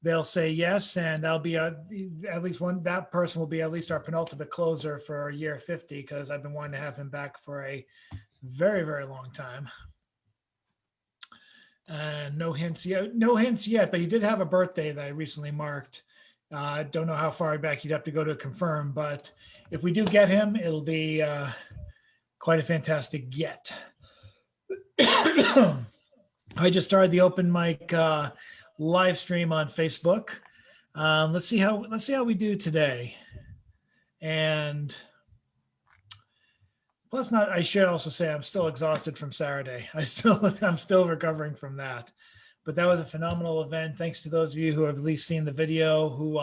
they'll say yes, and that'll be at least one. That person will be at least our penultimate closer for year 50, because I've been wanting to have him back for a very, very long time. No hints yet. No hints yet, but he did have a birthday that I recently marked. I don't know how far back you'd have to go to confirm, but if we do get him, it'll be quite a fantastic get. I just started the open mic live stream on Facebook. Let's see how we do today. And plus, I should also say I'm still exhausted from Saturday. I'm still recovering from that. But that was a phenomenal event. Thanks to those of you who have at least seen the video, who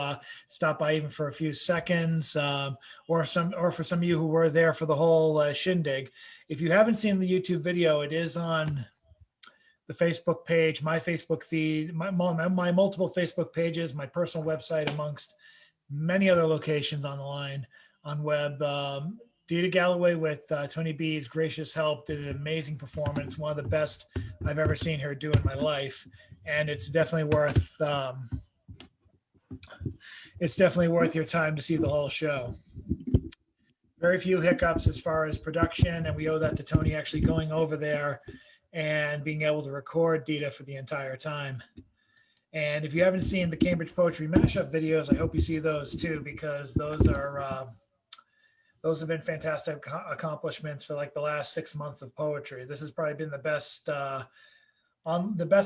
stopped by even for a few seconds, or for some of you who were there for the whole shindig. If you haven't seen the YouTube video, it is on the Facebook page, my Facebook feed, my multiple Facebook pages, my personal website, amongst many other locations on the line on web. Dita Galloway, with Tony B's gracious help, did an amazing performance, one of the best I've ever seen her do in my life, and it's definitely worth your time to see the whole show. Very few hiccups as far as production, and we owe that to Tony actually going over there and being able to record Dita for the entire time. And if you haven't seen the Cambridge Poetry Mashup videos, I hope you see those too, because those have been fantastic accomplishments for like the last 6 months of poetry. This has probably been the best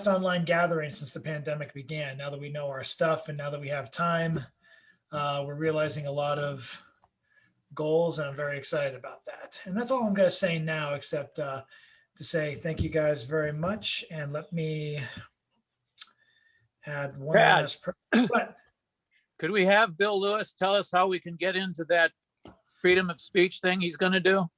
online gathering since the pandemic began. Now that we know our stuff and now that we have time, we're realizing a lot of goals, and I'm very excited about that. And that's all I'm going to say now, except to say thank you guys very much. And let me add one last person. Could we have Bill Lewis tell us how we can get into that freedom of speech thing he's going to do?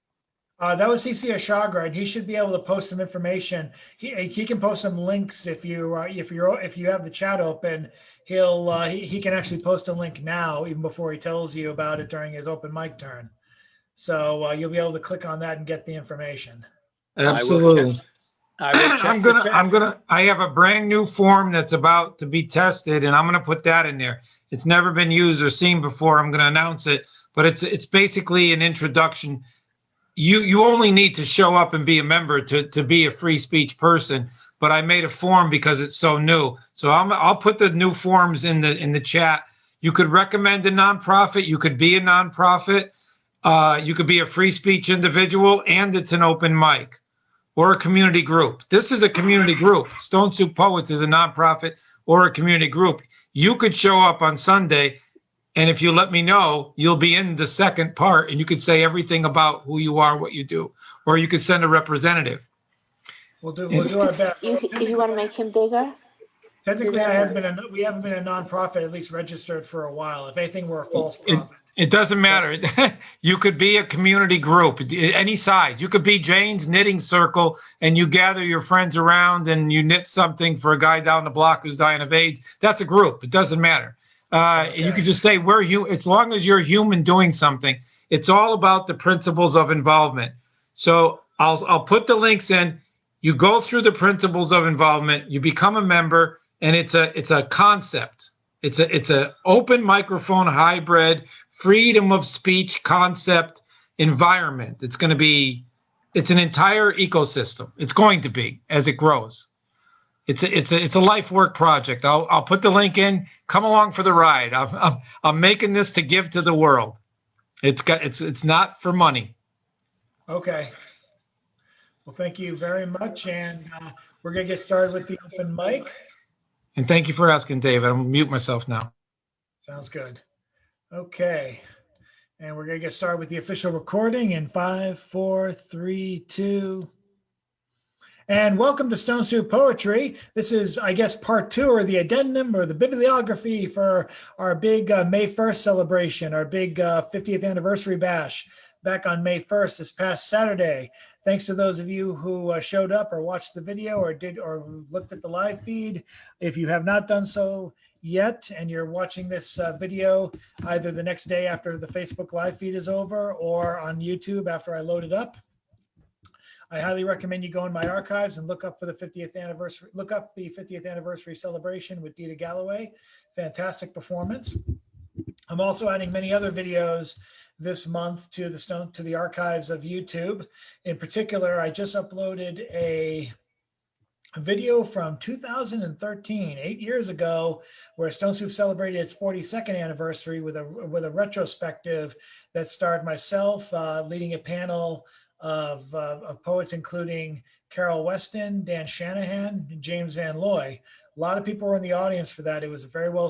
That was CC Ashagra, and he should be able to post some information. He can post some links if you have the chat open. He can actually post a link now, even before he tells you about it during his open mic turn. So you'll be able to click on that and get the information. Absolutely. I have a brand new form that's about to be tested, and I'm going to put that in there. It's never been used or seen before. I'm going to announce it, but it's basically an introduction. You only need to show up and be a member to be a free speech person. But I made a form because it's so new. So I'll put the new forms in the chat. You could recommend a nonprofit. You could be a nonprofit. You could be a free speech individual, and it's an open mic or a community group. This is a community group. Stone Soup Poets is a nonprofit or a community group. You could show up on Sunday, and if you let me know, you'll be in the second part, and you could say everything about who you are, what you do, or you could send a representative. We'll do our best. If you want to make him bigger. Technically, we haven't been a nonprofit, at least registered, for a while. If anything, we're a false profit. It doesn't matter. You could be a community group, any size. You could be Jane's Knitting Circle, and you gather your friends around and you knit something for a guy down the block who's dying of AIDS. That's a group. It doesn't matter. Okay. You could just say as long as you're human doing something. It's all about the principles of involvement. So I'll put the links in. You go through the principles of involvement. You become a member, and it's a concept. It's a open microphone hybrid freedom of speech concept environment. It's an entire ecosystem. It's going to be as it grows. It's a life work project. I'll put the link in. Come along for the ride. I'm making this to give to the world. It's not for money. Okay. Well, thank you very much, and we're gonna get started with the open mic. And thank you for asking, David. I'm gonna mute myself now. Sounds good. Okay, and we're gonna get started with the official recording in 5, 4, 3, 2. And welcome to Stone Soup Poetry. This is, I guess, part 2, or the addendum, or the bibliography for our big May 1st celebration, our big 50th anniversary bash back on May 1st, this past Saturday. Thanks to those of you who showed up or watched the video or looked at the live feed. If you have not done so yet, and you're watching this video either the next day after the Facebook live feed is over, or on YouTube after I load it up, I highly recommend you go in my archives and look up for the 50th anniversary, look up the 50th anniversary celebration with Dita Galloway. Fantastic performance. I'm also adding many other videos this month to the archives of YouTube. In particular, I just uploaded a video from 2013, 8 years ago, where Stone Soup celebrated its 42nd anniversary with a retrospective that starred myself leading a panel of poets, including Carol Weston, Dan Shanahan, and James Van Looy. A lot of people were in the audience for that. It was a very well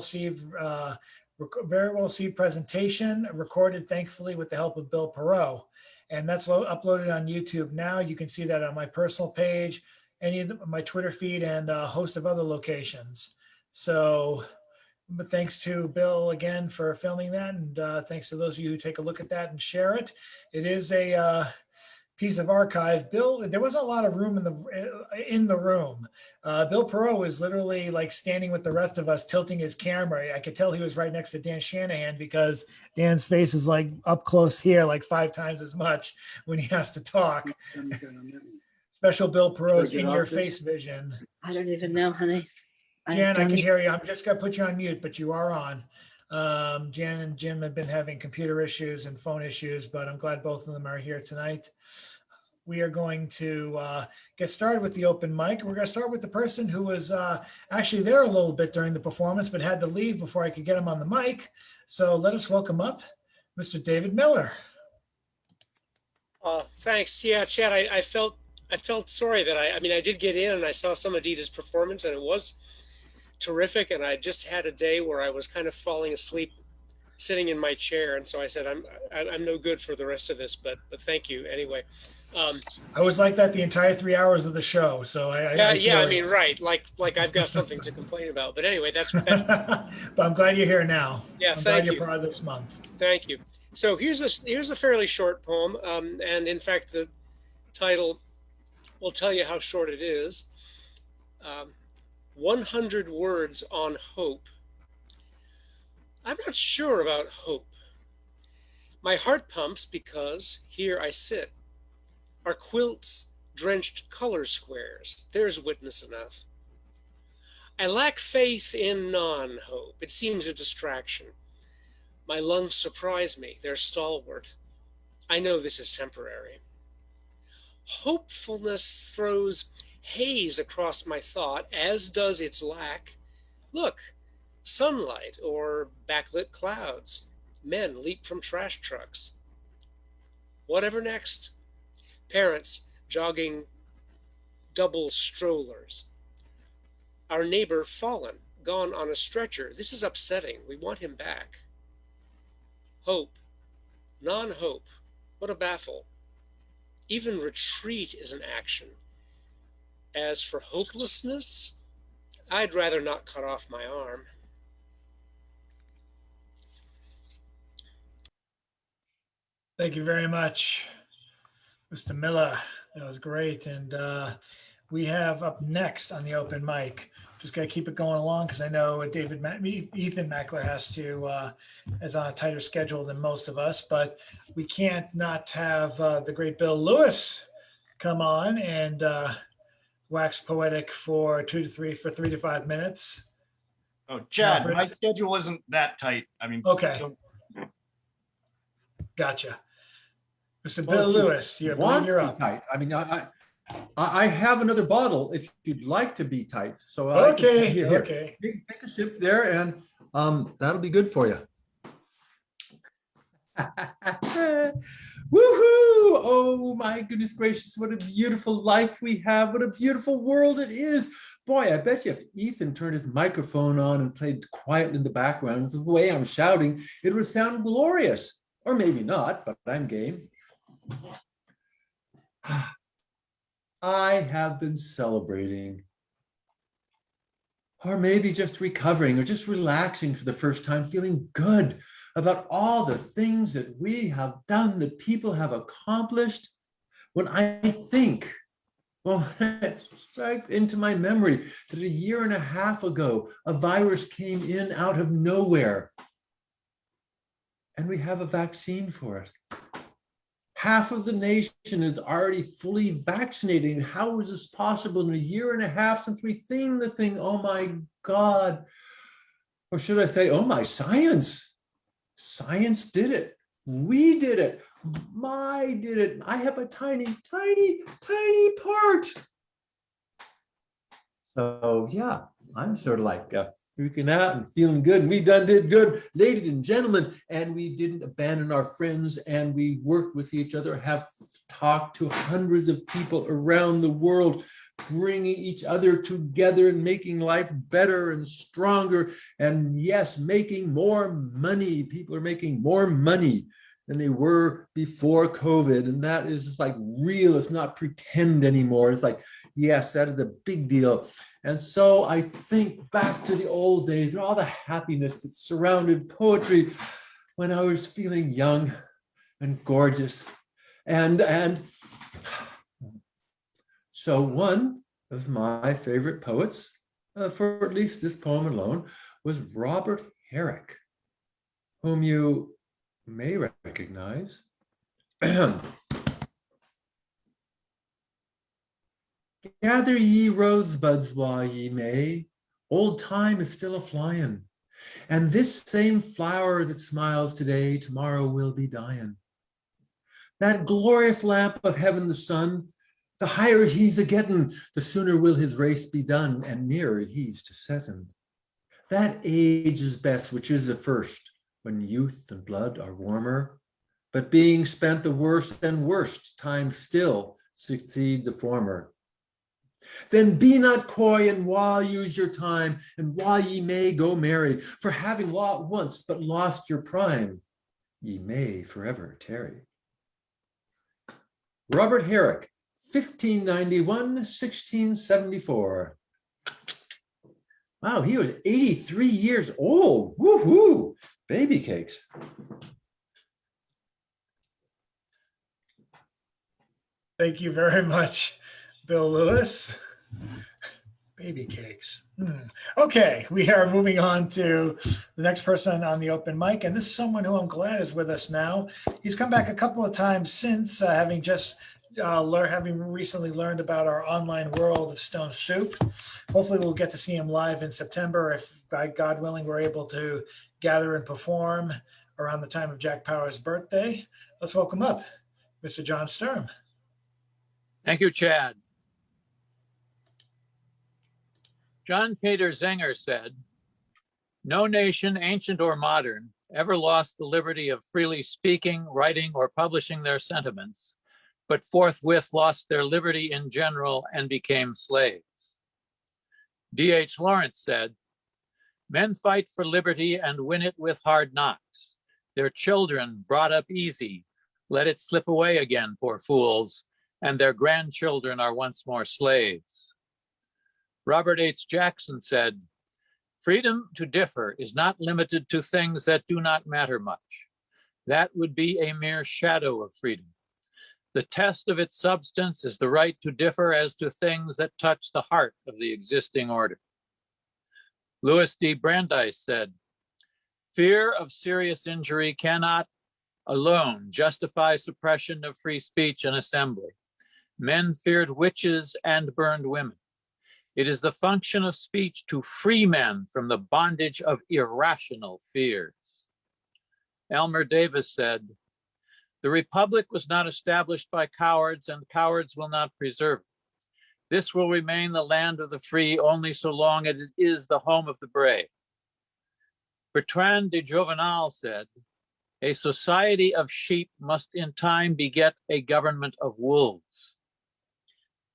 received presentation, recorded thankfully with the help of Bill Perot. And that's uploaded on YouTube now. You can see that on my personal page, any of my Twitter feed, and a host of other locations. So, but thanks to Bill again for filming that. And thanks to those of you who take a look at that and share it. It is a piece of archive. Bill, there wasn't a lot of room in the room. Bill Perot was literally like standing with the rest of us, tilting his camera. I could tell he was right next to Dan Shanahan because Dan's face is like up close here, like 5 times as much when he has to talk. Special Bill Perot's in your face vision. I don't even know, honey. Jan, I can hear you. I'm just gonna put you on mute, but you are on. Jan and Jim have been having computer issues and phone issues, but I'm glad both of them are here tonight. We are going to get started with the open mic. We're going to start with the person who was actually there a little bit during the performance, but had to leave before I could get him on the mic. So let us welcome up Mr. David Miller. Thanks. Yeah, Chad, I felt sorry that I did get in and I saw some of Dita's performance and it was terrific. And I just had a day where I was kind of falling asleep sitting in my chair. And so I said, I'm no good for the rest of this, but thank you anyway. I was like that the entire 3 hours of the show. So right. Like I've got something to complain about, but anyway, that's but I'm glad you're here now. Yeah. I'm glad you're part of this month. Thank you. So here's a fairly short poem. And in fact, the title will tell you how short it is. 100 words on hope. I'm not sure about hope. My heart pumps because here I sit. Our quilts drenched color squares. There's witness enough. I lack faith in non-hope. It seems a distraction. My lungs surprise me. They're stalwart. I know this is temporary. Hopefulness throws haze across my thought, as does its lack. Look, sunlight or backlit clouds. Men leap from trash trucks. Whatever next? Parents jogging double strollers. Our neighbor fallen, gone on a stretcher. This is upsetting. We want him back. Hope, non-hope, what a baffle. Even retreat is an action. As for hopelessness, I'd rather not cut off my arm. Thank you very much, Mr. Miller. That was great. And we have up next on the open mic, just got to keep it going along because I know Ethan Meckler is on a tighter schedule than most of us, but we can't not have the great Bill Lewis come on and wax poetic for 3 to 5 minutes. Oh, Chad, my schedule isn't that tight. Okay. Gotcha. Mr. Bill Lewis, you're up. Tight. I have another bottle if you'd like to be tight. So okay. Okay. Take a sip there, and that'll be good for you. Woohoo! Oh my goodness gracious! What a beautiful life we have! What a beautiful world it is! Boy, I bet you if Ethan turned his microphone on and played quietly in the background, the way I'm shouting, it would sound glorious. Or maybe not, but I'm game. I have been celebrating, or maybe just recovering, or just relaxing for the first time, feeling good about all the things that we have done, that people have accomplished. When I think, well, it strikes into my memory that 1.5 years ago, a virus came in out of nowhere, and we have a vaccine for it. half of the nation is already fully vaccinated. How is this possible in a year and a half since we themed the thing? Oh my God. Or should I say, oh my science. Science did it. We did it. I did it. I have a tiny, tiny, tiny part. So yeah, I'm sort of like freaking out and feeling good. And we did good, ladies and gentlemen. And we didn't abandon our friends, and we worked with each other, have talked to hundreds of people around the world, bringing each other together and making life better and stronger. And yes, making more money. People are making more money than they were before COVID. And that is just like real. It's not pretend anymore. It's like, yes, that is a big deal. And so I think back to the old days and all the happiness that surrounded poetry when I was feeling young and gorgeous. And so one of my favorite poets, for at least this poem alone, was Robert Herrick, whom you may recognize. Gather ye rosebuds while ye may, old time is still a-flying, and this same flower that smiles today, tomorrow will be dying. That glorious lamp of heaven, the sun, the higher he's a-getting, the sooner will his race be done, and nearer he's to setting. That age is best which is the first, when youth and blood are warmer, but being spent the worst and worst, time still succeeds the former. Then be not coy, and while use your time, and while ye may go merry, for having lost once but lost your prime, ye may forever tarry. Robert Herrick, 1591, 1674. Wow, he was 83 years old. Woohoo! Baby cakes. Thank you very much, Bill Lewis. Baby cakes. Okay, we are moving on to the next person on the open mic, and this is someone who I'm glad is with us now. He's come back a couple of times since having recently learned about our online world of Stone Soup. Hopefully we'll get to see him live in September if, by God willing, we're able to gather and perform around the time of Jack Power's birthday. Let's welcome up Mr. John Sturm. Thank you, Chad. John Peter Zenger said, "No nation, ancient or modern, ever lost the liberty of freely speaking, writing, or publishing their sentiments, but forthwith lost their liberty in general and became slaves." D.H. Lawrence said, "Men fight for liberty and win it with hard knocks. Their children brought up easy, let it slip away again, poor fools, and their grandchildren are once more slaves." Robert H. Jackson said, "Freedom to differ is not limited to things that do not matter much. That would be a mere shadow of freedom. The test of its substance is the right to differ as to things that touch the heart of the existing order." Louis D. Brandeis said, "Fear of serious injury cannot alone justify suppression of free speech and assembly. Men feared witches and burned women. It is the function of speech to free men from the bondage of irrational fears." Elmer Davis said, "The Republic was not established by cowards, and cowards will not preserve it. This will remain the land of the free only so long as it is the home of the brave." Bertrand de Jovenel said, "A society of sheep must in time beget a government of wolves."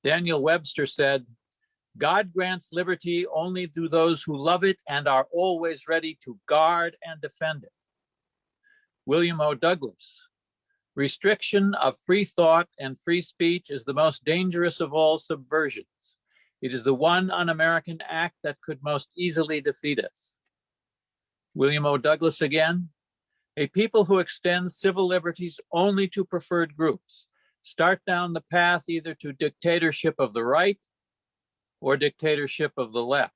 Daniel Webster said, "God grants liberty only to those who love it and are always ready to guard and defend it." William O. Douglas, "Restriction of free thought and free speech is the most dangerous of all subversions. It is the one un-American act that could most easily defeat us." William O. Douglas again, "A people who extend civil liberties only to preferred groups start down the path either to dictatorship of the right or dictatorship of the left."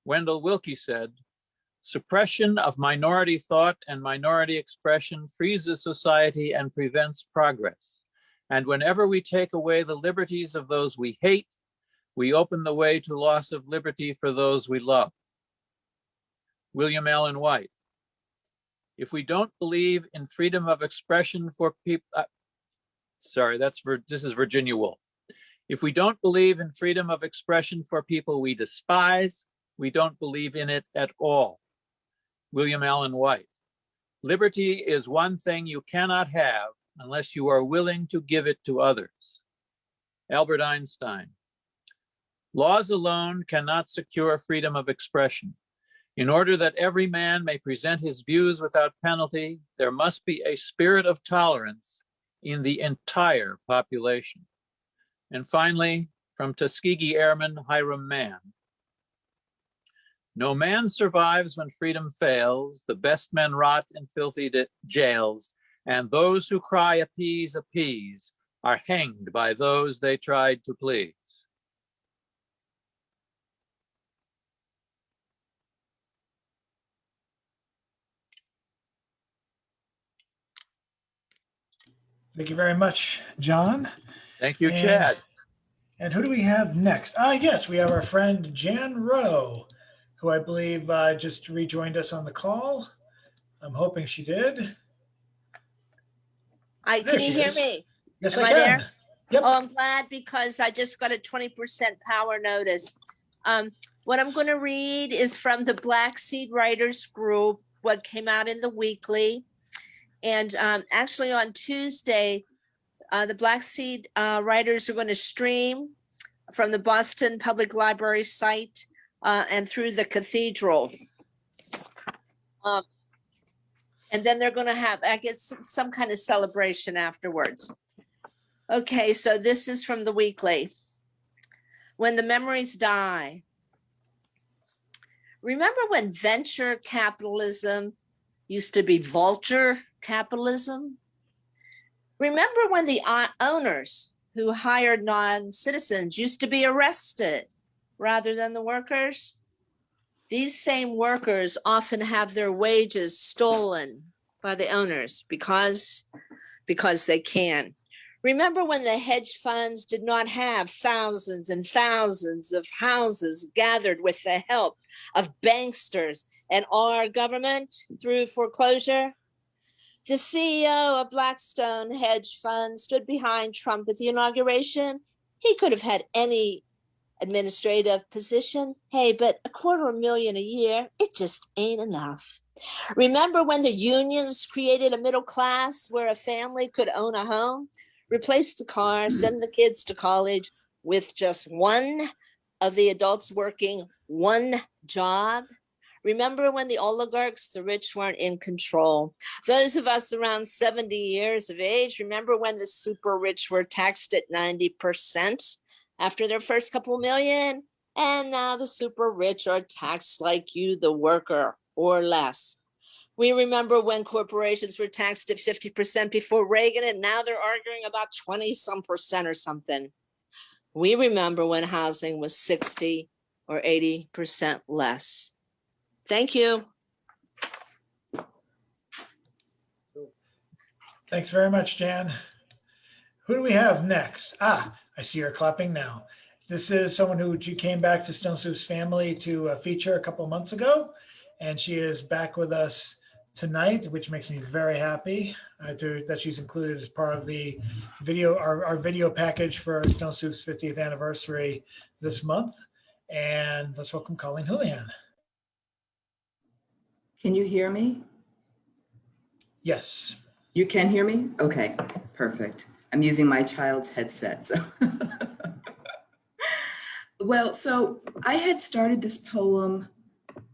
Wendell Willkie said, Suppression of minority thought and minority expression freezes society and prevents progress. And whenever we take away the liberties of those we hate, we open the way to loss of liberty for those we love. William Allen White. If we don't believe in freedom of expression for people, this is Virginia Woolf. If we don't believe in freedom of expression for people we despise, we don't believe in it at all. William Allen White. Liberty is one thing you cannot have unless you are willing to give it to others. Albert Einstein. Laws alone cannot secure freedom of expression. In order that every man may present his views without penalty, there must be a spirit of tolerance in the entire population. And finally, from Tuskegee Airman Hiram Mann. No man survives when freedom fails, the best men rot in filthy jails, and those who cry appease, appease, are hanged by those they tried to please. Thank you very much, John. Thank you, And- Chad. And who do we have next? Yes, we have our friend Jan Rowe, who I believe just rejoined us on the call. I'm hoping she did. There Can you she hear is. me? Yes, Am I I can. there? Yep. Oh, I'm glad because I just got a 20% power notice. What I'm going to read is from the Black Seed Writers Group, what came out in the weekly. And actually on Tuesday, the Black Seed Writers are going to stream from the Boston Public Library site and through the cathedral. And then they're going to have, I guess, some kind of celebration afterwards. Okay, so this is from the weekly. When the memories die. Remember when venture capitalism used to be vulture capitalism? Remember when the owners who hired non-citizens used to be arrested rather than the workers? These same workers often have their wages stolen by the owners because they can. Remember when the hedge funds did not have thousands and thousands of houses gathered with the help of banksters and our government through foreclosure? The CEO of Blackstone hedge fund stood behind Trump at the inauguration. He could have had any administrative position. Hey, but $250,000 a year, it just ain't enough. Remember when the unions created a middle class where a family could own a home, replace the car, send the kids to college with just one of the adults working one job? Remember when the oligarchs, the rich, weren't in control? Those of us around 70 years of age, remember when the super rich were taxed at 90% after their first couple million? And now the super rich are taxed like you, the worker, or less. We remember when corporations were taxed at 50% before Reagan, and now they're arguing about 20% or something. We remember when housing was 60 or 80% less. Thank you. Thanks very much, Jan. Who do we have next? I see her clapping now. This is someone who came back to Stone Soup's family to feature a couple of months ago, and she is back with us tonight, which makes me very happy that she's included as part of the video, our video package for Stone Soup's 50th anniversary this month. And let's welcome Colleen Houlihan. Can you hear me? Yes. You can hear me? Okay, perfect. I'm using my child's headset. So. Well, so I had started this poem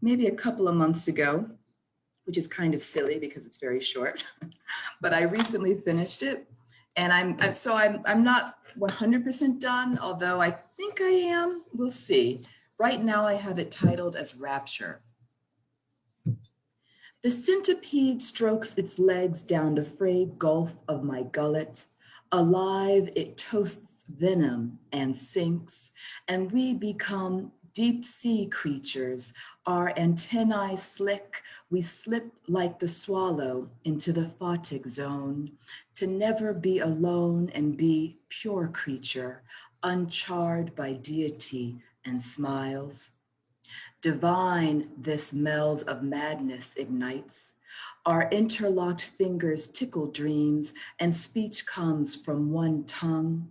maybe a couple of months ago, which is kind of silly because it's very short, but I recently finished it. And I'm not 100% done, although I think I am. We'll see. Right now I have it titled as Rapture. The centipede strokes its legs down the frayed gulf of my gullet. Alive, it toasts venom and sinks, and we become deep sea creatures, our antennae slick, we slip like the swallow into the photic zone, to never be alone and be pure creature, uncharred by deity and smiles. Divine this meld of madness ignites. Our interlocked fingers tickle dreams, and speech comes from one tongue.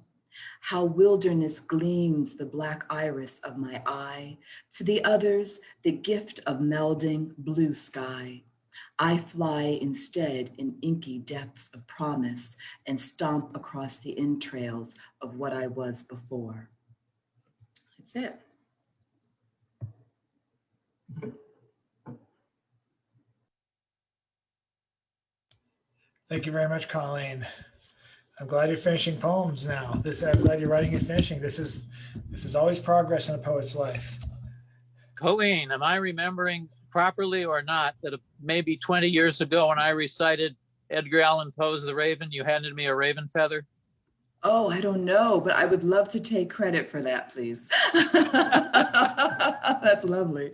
How wilderness gleams the black iris of my eye, to the others, the gift of melding blue sky. I fly instead in inky depths of promise and stomp across the entrails of what I was before. That's it. Thank you very much, Colleen. I'm glad you're finishing poems now. I'm glad you're writing and finishing. This is always progress in a poet's life. Colleen, am I remembering properly or not that maybe 20 years ago when I recited Edgar Allan Poe's The Raven, you handed me a raven feather? Oh, I don't know, but I would love to take credit for that, please. That's lovely.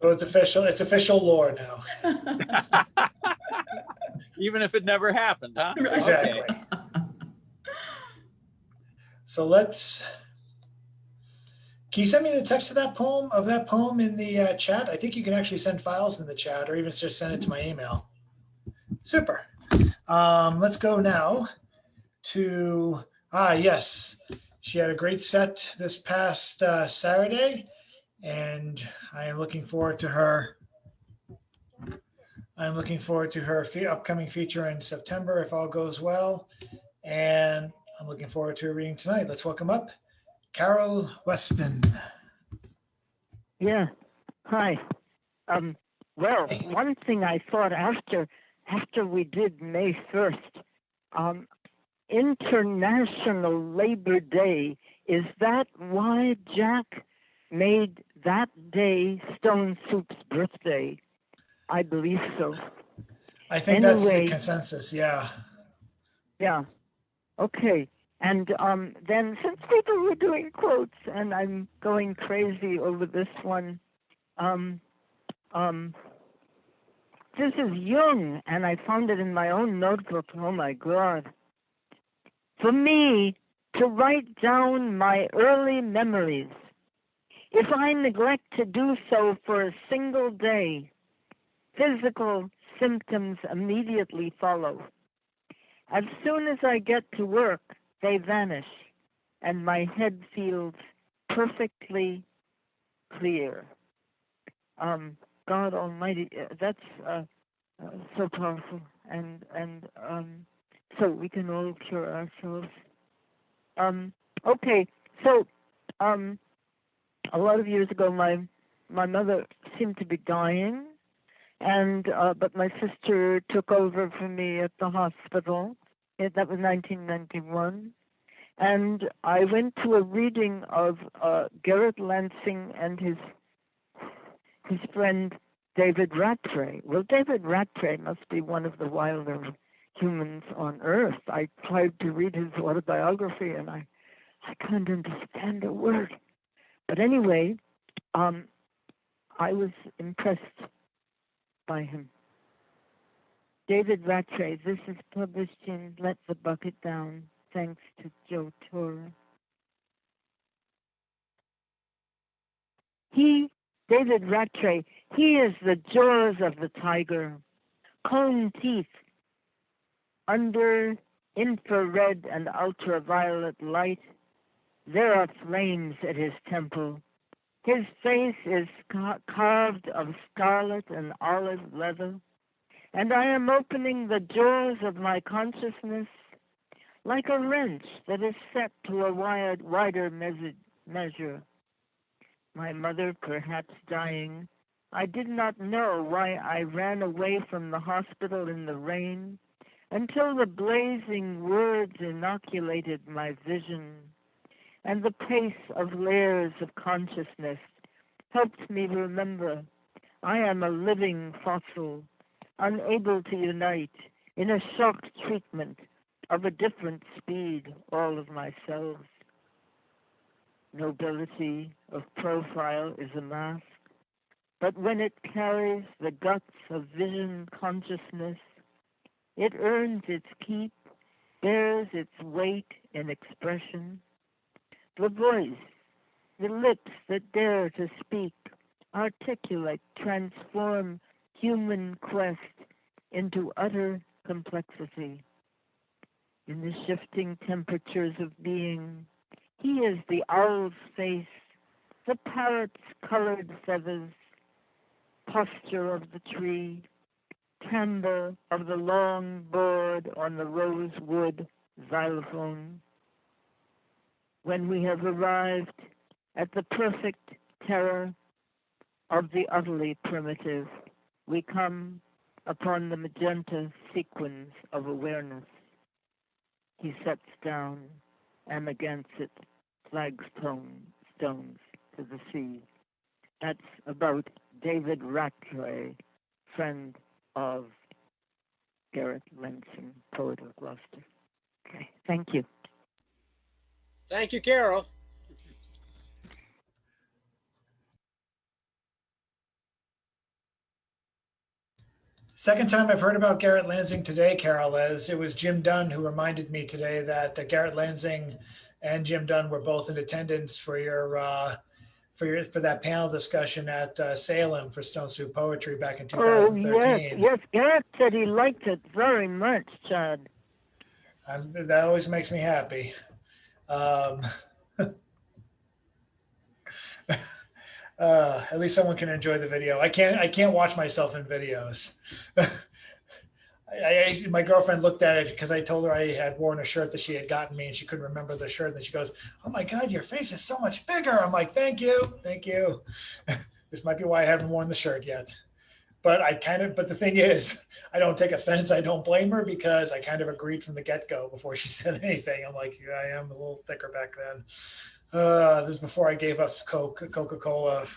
So it's official lore now. Even if it never happened, huh? Exactly. Okay. So can you send me the text of that poem in the chat? I think you can actually send files in the chat, or even just send it to my email. Super. Let's go now to, yes, she had a great set this past Saturday, and I am looking forward to her. I'm looking forward to her upcoming feature in September if all goes well, and I'm looking forward to her reading tonight. Let's welcome up Carol Weston. Yeah. Hi. Well, one thing I thought after we did May 1st, International Labor Day, is that why Jack made that day Stone Soup's birthday? I believe so. I think that's the consensus, yeah. Yeah. Okay. And then since people were doing quotes and I'm going crazy over this one, this is Jung, and I found it in my own notebook. Oh my God. For me, to write down my early memories, if I neglect to do so for a single day, physical symptoms immediately follow. As soon as I get to work, they vanish, and my head feels perfectly clear. God Almighty, that's so powerful, and so we can all cure ourselves. Okay, so a lot of years ago, my mother seemed to be dying, and but my sister took over for me at the hospital. That was 1991, and I went to a reading of Garrett Lansing and his friend David Rattray. Well, David Rattray must be one of the wilder humans on earth. I tried to read his autobiography, and I couldn't understand a word. But anyway, I was impressed by him. David Rattray, this is published in Let the Bucket Down, thanks to Joe Torre. David Rattray, he is the jaws of the tiger, cone teeth, under infrared and ultraviolet light. There are flames at his temple. His face is carved of scarlet and olive leather, and I am opening the jaws of my consciousness like a wrench that is set to a wider measure. My mother perhaps dying, I did not know why I ran away from the hospital in the rain until the blazing words inoculated my vision, and the pace of layers of consciousness helped me remember I am a living fossil, unable to unite in a shock treatment of a different speed all of my cells. nobility of profile is a mask, but when it carries the guts of vision consciousness, it earns its keep, bears its weight in expression. The voice, the lips that dare to speak, articulate, transform human quest into utter complexity. In the shifting temperatures of being, he is the owl's face, the parrot's colored feathers, posture of the tree, timbre of the long board on the rosewood xylophone. When we have arrived at the perfect terror of the utterly primitive, we come upon the magenta sequins of awareness. He sets down, and against it flagstones to the sea. That's about David Rattray, friend of Garrett Lansing, poet of Gloucester. Okay, thank you. Thank you, Carol. Second time I've heard about Garrett Lansing today, Carol, as it was Jim Dunn who reminded me today that Garrett Lansing and Jim Dunn were both in attendance for for that panel discussion at Salem for Stone Soup Poetry back in 2013. Yes, Garrett said he liked it very much, Chad. That always makes me happy. At least someone can enjoy the video. I can't watch myself in videos. My girlfriend looked at it because I told her I had worn a shirt that she had gotten me and she couldn't remember the shirt. And she goes, "Oh my God, your face is so much bigger." I'm like, thank you. This might be why I haven't worn the shirt yet. But the thing is, I don't take offense. I don't blame her because I kind of agreed from the get-go before she said anything. I'm like, yeah, I am a little thicker back then. This is before I gave up Coca-Cola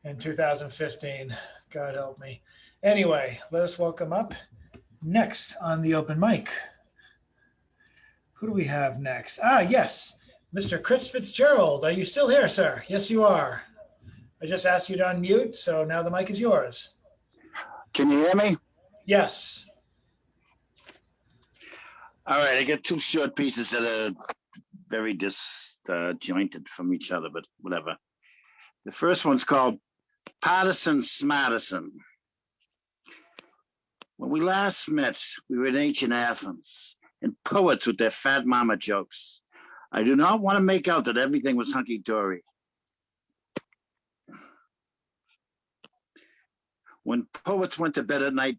in 2015. God help me. Anyway, let us welcome up next on the open mic. Who do we have next? Yes, Mr. Chris Fitzgerald. Are you still here, sir? Yes, you are. I just asked you to unmute, so now the mic is yours. Can you hear me? Yes. All right, I got two short pieces that are very disjointed from each other, but whatever. The first one's called Partisan Smartisan. When we last met, we were in ancient Athens, and poets with their fat mama jokes. I do not want to make out that everything was hunky-dory. When poets went to bed at night,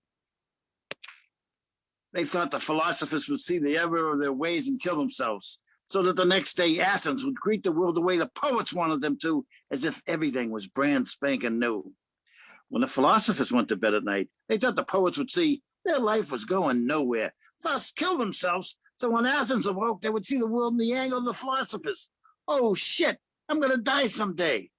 they thought the philosophers would see the error of their ways and kill themselves, so that the next day Athens would greet the world the way the poets wanted them to, as if everything was brand spanking new. When the philosophers went to bed at night, they thought the poets would see their life was going nowhere, thus kill themselves, so when Athens awoke, they would see the world in the angle of the philosophers. Oh shit, I'm gonna die someday.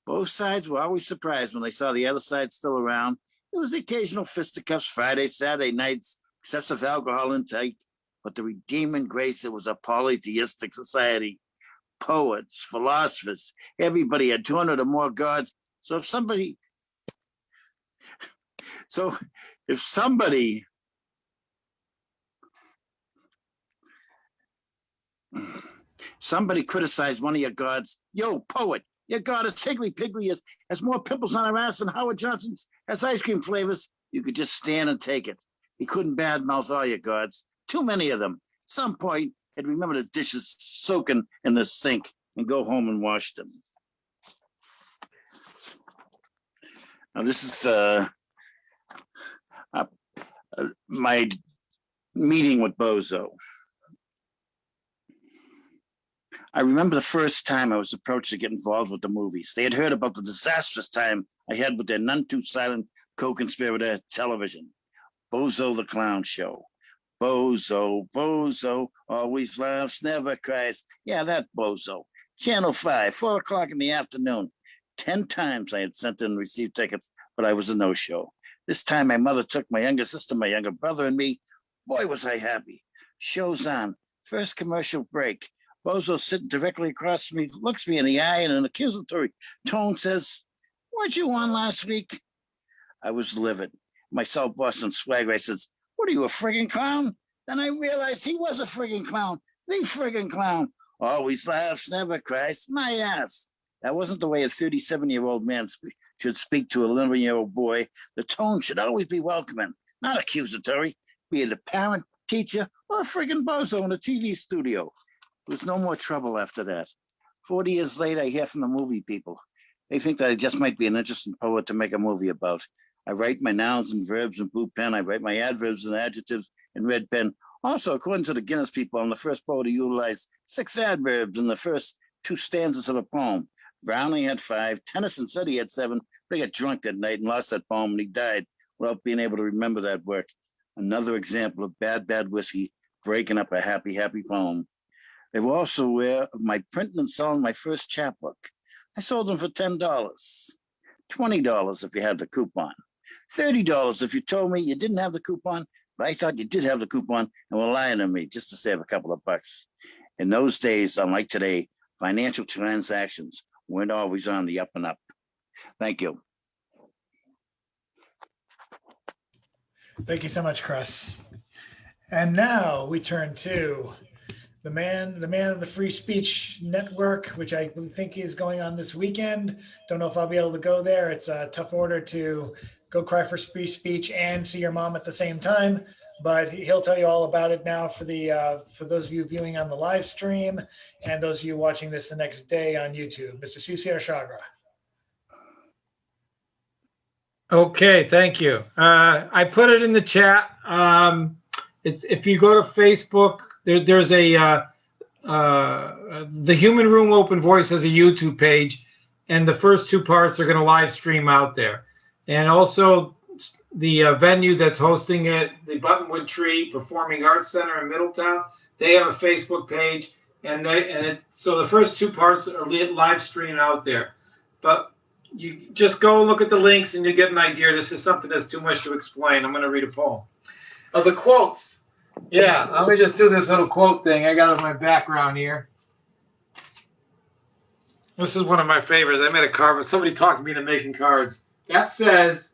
Both sides were always surprised when they saw the other side still around. There was the occasional fisticuffs Friday, Saturday nights, excessive alcohol intake, but the redeeming grace, it was a polytheistic society. Poets, philosophers, everybody had 200 or more gods. So if somebody criticized one of your gods, yo, poet, your god is Higgly Piggly has more pimples on her ass than Howard Johnson's has ice cream flavors. You could just stand and take it. He couldn't badmouth all your gods. Too many of them. At some point, he'd remember the dishes soaking in the sink and go home and wash them. Now, this is my meeting with Bozo. I remember the first time I was approached to get involved with the movies. They had heard about the disastrous time I had with their none too silent co-conspirator television, Bozo the Clown Show. Bozo, always laughs, never cries. Yeah, that Bozo. Channel 5, 4 o'clock in the afternoon. 10 times I had sent in and received tickets, but I was a no-show. This time my mother took my younger sister, my younger brother, and me. Boy, was I happy. Show's on. First commercial break. Bozo sitting directly across from me looks me in the eye in an accusatory tone says, "Weren't you on last week?" I was livid. My South Boston swagger, I says, "What are you, a friggin' clown?" Then I realized he was a friggin' clown, the friggin' clown. Always laughs, never cries, my ass. That wasn't the way a 37-year-old man should speak to a 11-year-old boy. The tone should always be welcoming, not accusatory, be it a parent, teacher, or a friggin' bozo in a TV studio. There was no more trouble after that. 40 years later, I hear from the movie people. They think that I just might be an interesting poet to make a movie about. I write my nouns and verbs in blue pen. I write my adverbs and adjectives in red pen. Also, according to the Guinness people, I'm the first poet to utilize 6 adverbs in the first 2 stanzas of a poem. Browning had 5. Tennyson said he had 7, but he got drunk that night and lost that poem, and he died without being able to remember that work. Another example of bad whiskey breaking up a happy poem. They were also aware of my printing and selling my first chapbook. I sold them for $10, $20 if you had the coupon, $30 if you told me you didn't have the coupon, but I thought you did have the coupon and were lying to me just to save a couple of bucks. In those days, unlike today, financial transactions weren't always on the up and up. Thank you. Thank you so much, Chris. And now we turn to the man of the Free Speech Network, which I think is going on this weekend. Don't know if I'll be able to go there. It's a tough order to go cry for free speech and see your mom at the same time, but he'll tell you all about it now for those of you viewing on the live stream and those of you watching this the next day on YouTube. Mr. CCR Chagra. Okay, thank you. I put it in the chat. It's if you go to Facebook, there's a the Human Room Open Voice has a YouTube page, and the first 2 parts are going to live stream out there. And also the venue that's hosting it, the Buttonwood Tree Performing Arts Center in Middletown, they have a Facebook page, so the first 2 parts are live streamed out there. But you just go look at the links and you get an idea. This is something that's too much to explain. I'm going to read a poem. The quotes. Yeah, let me just do this little quote thing I got in my background here. This is one of my favorites. I made a card, but somebody talked me into making cards. That says,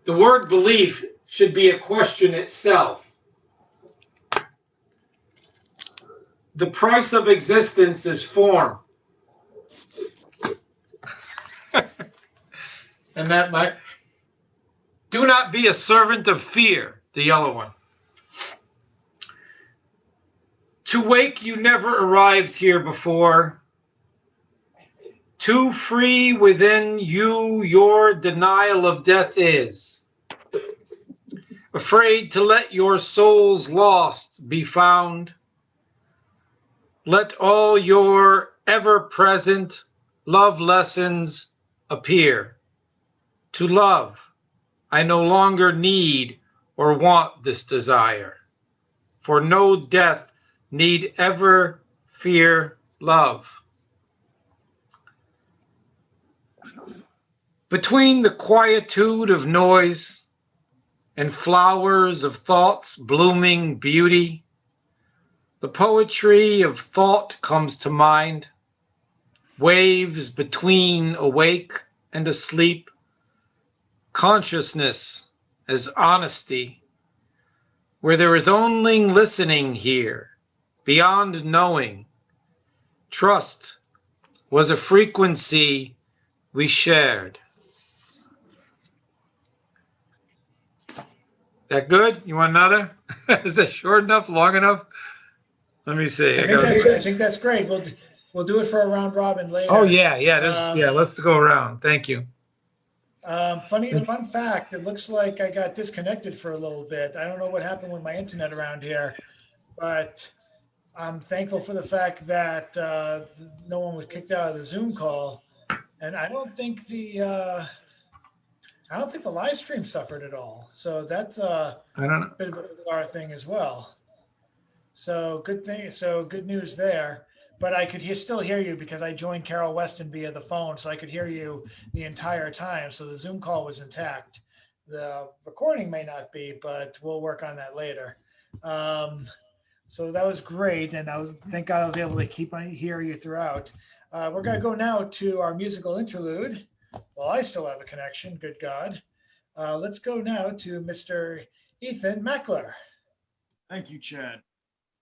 the word belief should be a question itself. The price of existence is form. And that might. Do not be a servant of fear, the yellow one. To wake you never arrived here before. Too free within you your denial of death is. Afraid to let your soul's lost be found. Let all your ever-present love lessons appear. To love, I no longer need or want this desire, for no death need ever fear love. Between the quietude of noise and flowers of thought's blooming beauty, the poetry of thought comes to mind, waves between awake and asleep, consciousness as honesty, where there is only listening here, beyond knowing. Trust was a frequency we shared. That good? You want another? Is that short enough, long enough? Let me see. I think that's great. We'll do it for a round robin later. Oh yeah. Let's go around. Thank you. Fun fact, it looks like I got disconnected for a little bit. I don't know what happened with my internet around here, but I'm thankful for the fact that no one was kicked out of the Zoom call. And I don't think the live stream suffered at all. So that's a bit of a bizarre thing as well. So good thing. So good news there. But I could still hear you because I joined Carol Weston via the phone, so I could hear you the entire time. So the Zoom call was intact. The recording may not be, but we'll work on that later. So that was great. And thank God I was able to hear you throughout. We're going to go now to our musical interlude. Well, I still have a connection. Good God. Let's go now to Mr. Ethan Meckler. Thank you, Chad.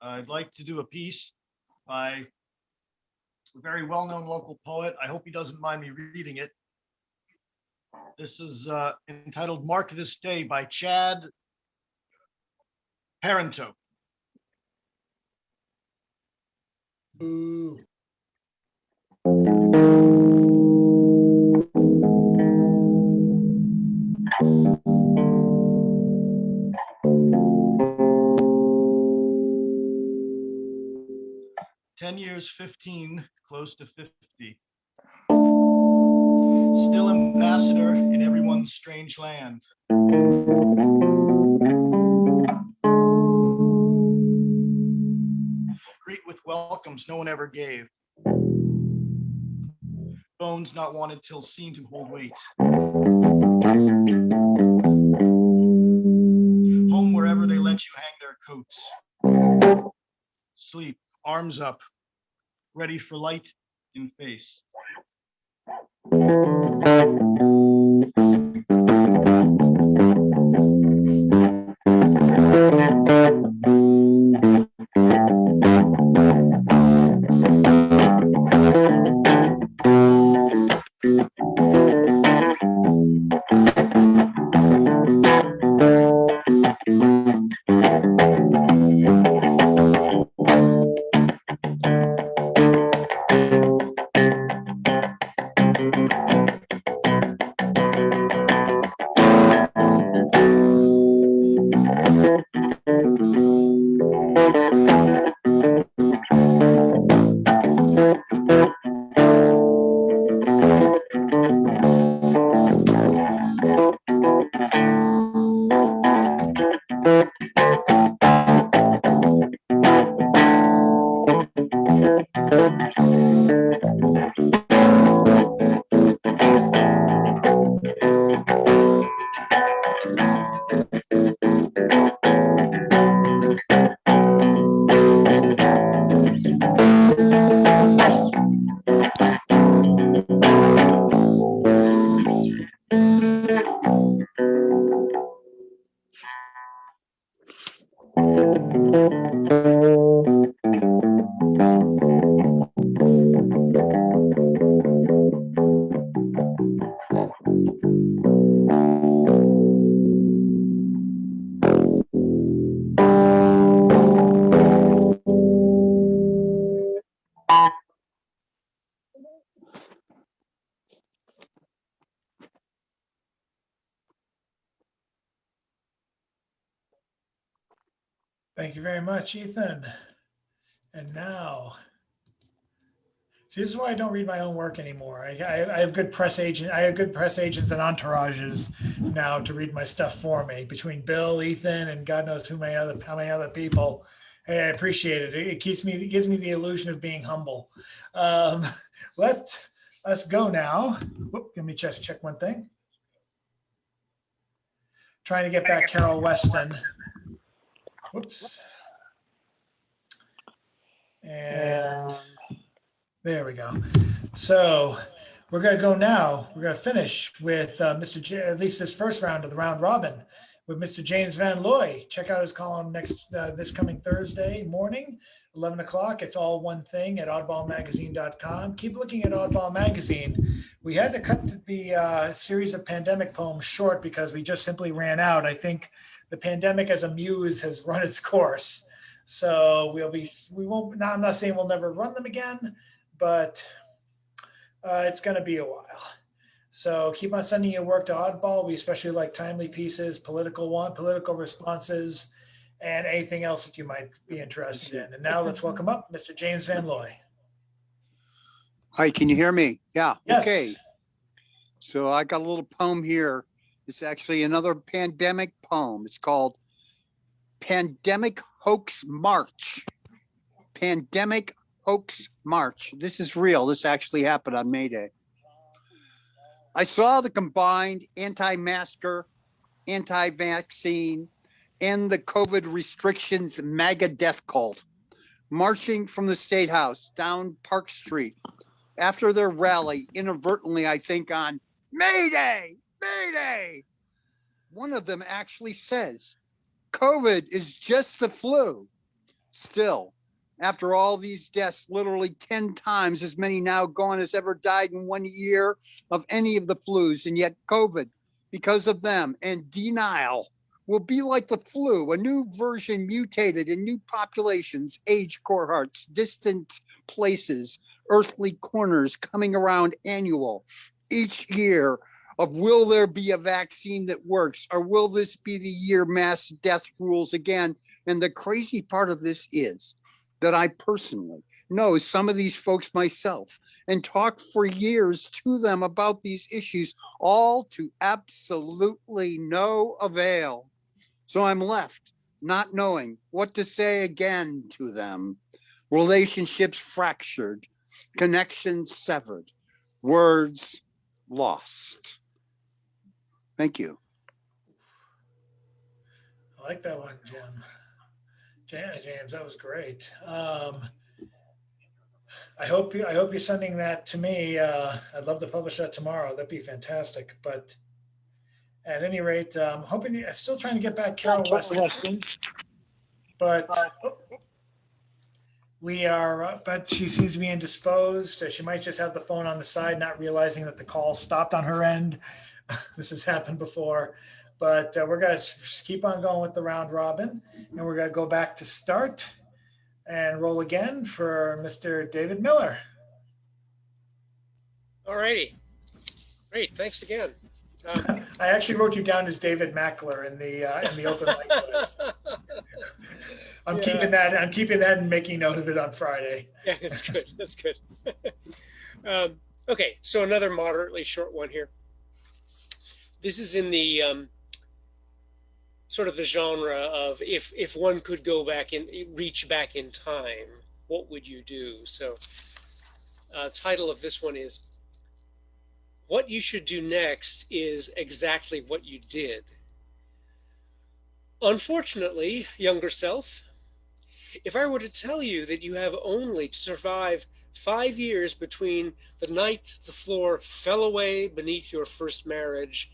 I'd like to do a piece by a very well-known local poet. I hope he doesn't mind me reading it. This is entitled Mark This Day by Chad Parento. Ooh. 10 years, 15, close to 50. Still ambassador in everyone's strange land. Greet with welcomes no one ever gave. Bones not wanted till seen to hold weight. Home wherever they let you hang their coats. Sleep, arms up, ready for light in face. Thank you very much, Ethan. And now, see, this is why I don't read my own work anymore. I have good press agent. I have good press agents and entourages now to read my stuff for me. Between Bill, Ethan, and God knows how many other people. Hey, I appreciate it. It gives me the illusion of being humble. Let us go now. Whoop, let me just check one thing. Trying to get back Carol Weston. Whoops. And there we go. So we're going to go now. We're going to finish with at least this first round of the round robin with Mr. James Van Looy. Check out his column this coming Thursday morning, 11 o'clock. It's all one thing at oddballmagazine.com. Keep looking at Oddball Magazine. We had to cut the series of pandemic poems short because we just simply ran out. I think the pandemic as a muse has run its course. So I'm not saying we'll never run them again, but it's going to be a while. So keep on sending your work to Oddball. We especially like timely pieces, political responses, and anything else that you might be interested in. And now let's welcome up Mr. James Van Looy. Hi, can you hear me? Yeah. Yes. Okay. So I got a little poem here. It's actually another pandemic poem. It's called Pandemic Hoax March. Pandemic Hoax March. This is real. This actually happened on May Day. I saw the combined anti-masker, anti-vaccine, end the COVID restrictions MAGA death cult, marching from the State House down Park Street after their rally, inadvertently, I think, on Mayday, Mayday. One of them actually says, COVID is just the flu. Still, after all these deaths, literally 10 times as many now gone as ever died in 1 year of any of the flus, and yet COVID, because of them and denial, will be like the flu, a new version mutated in new populations, age cohorts, distant places, earthly corners coming around annual each year of will there be a vaccine that works, or will this be the year mass death rules again? And the crazy part of this is that I personally know some of these folks myself and talked for years to them about these issues, all to absolutely no avail. So I'm left not knowing what to say again to them. Relationships fractured, connections severed, words lost. Thank you. I like that one, Jim. James, that was great. I hope you're sending that to me. I'd love to publish that tomorrow. That'd be fantastic. But at any rate, I'm still trying to get back Carol Weston. But we are, but she seems to be indisposed. So she might just have the phone on the side, not realizing that the call stopped on her end. This has happened before. But we're going to just keep on going with the round robin, and we're going to go back to start and roll again for Mr. David Miller. All righty. Great. Thanks again. I actually wrote you down as David Meckler in the open mic list. I'm keeping that and making note of it on Friday. Yeah, that's good. That's good. Okay, so another moderately short one here. This is in the sort of the genre of if one could go back and reach back in time, what would you do? So the title of this one is What You Should Do Next is Exactly What You Did. Unfortunately, younger self, if I were to tell you that you have only to survive 5 years between the night the floor fell away beneath your first marriage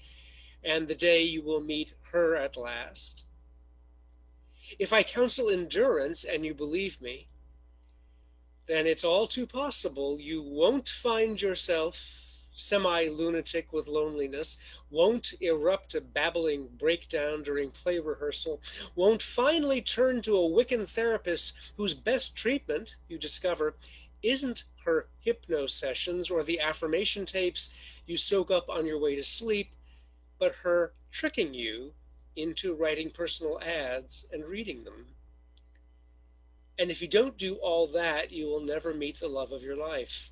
and the day you will meet her at last. If I counsel endurance and you believe me, then it's all too possible you won't find yourself semi-lunatic with loneliness, won't erupt a babbling breakdown during play rehearsal, won't finally turn to a Wiccan therapist whose best treatment, you discover, isn't her hypno sessions or the affirmation tapes you soak up on your way to sleep, but her tricking you into writing personal ads and reading them. And if you don't do all that, you will never meet the love of your life.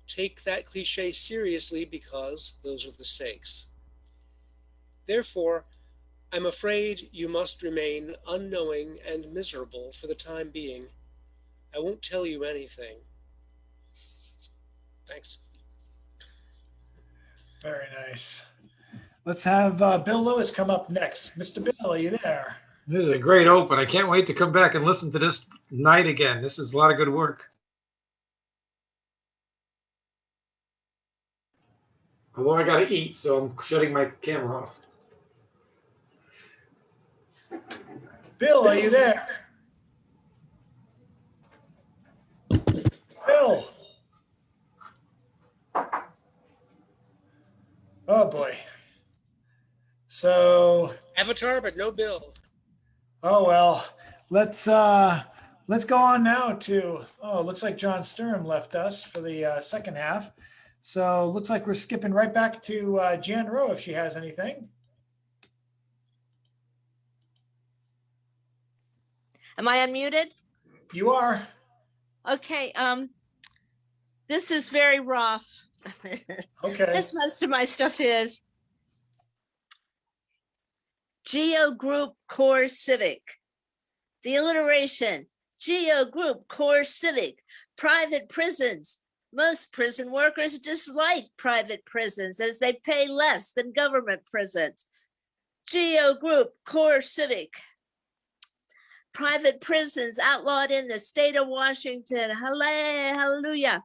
Take that cliche seriously because those are the stakes. Therefore, I'm afraid you must remain unknowing and miserable for the time being. I won't tell you anything. Thanks. Very nice. Let's have Bill Lewis come up next. Mr. Bill, are you there? This is a great open. I can't wait to come back and listen to this night again. This is a lot of good work. Although I got to eat, so I'm shutting my camera off. Bill, are you there? Bill. Oh boy. So Avatar, but no Bill. Oh well, let's go on now to, looks like John Sturm left us for the second half. So looks like we're skipping right back to Jan Rowe if she has anything. Am I unmuted? You are. Okay, this is very rough. Okay. As most of my stuff is. Geo Group Core Civic. The alliteration, Geo Group Core Civic, private prisons. Most prison workers dislike private prisons as they pay less than government prisons. Geo Group Core Civic, private prisons outlawed in the state of Washington. Hallelujah.